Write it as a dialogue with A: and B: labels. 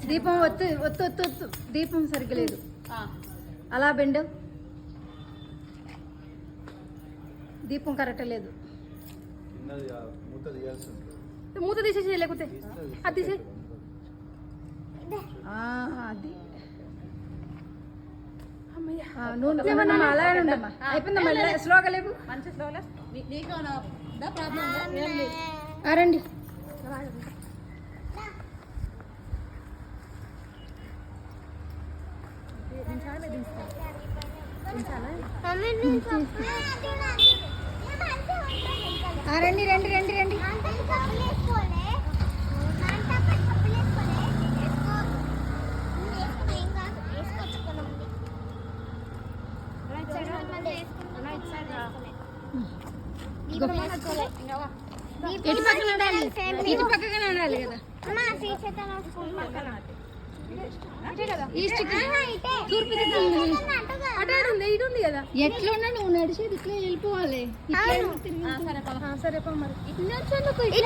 A: దీపం ఒత్తు ఒత్తు ఒత్తు ఒత్తు దీపం సరిగ్గా లేదు అలా బెండు దీపం కరెక్ట్ లేదు మూత తీసేసి లేకపోతే అది తీసే అది నూనె అలాగే ఉండమ్మా అయిపోయిందమ్మా స్లోగా లేవు మంచి స్లోగా రండి రండి రండి రండి రండి ఇటు పక్కన ఉండాలి ఇటు పక్కనే ఉండాలి కదా ఎట్లా నువ్వు నడిచేది ఇట్లా వెళ్ళిపోవాలి సరే మరి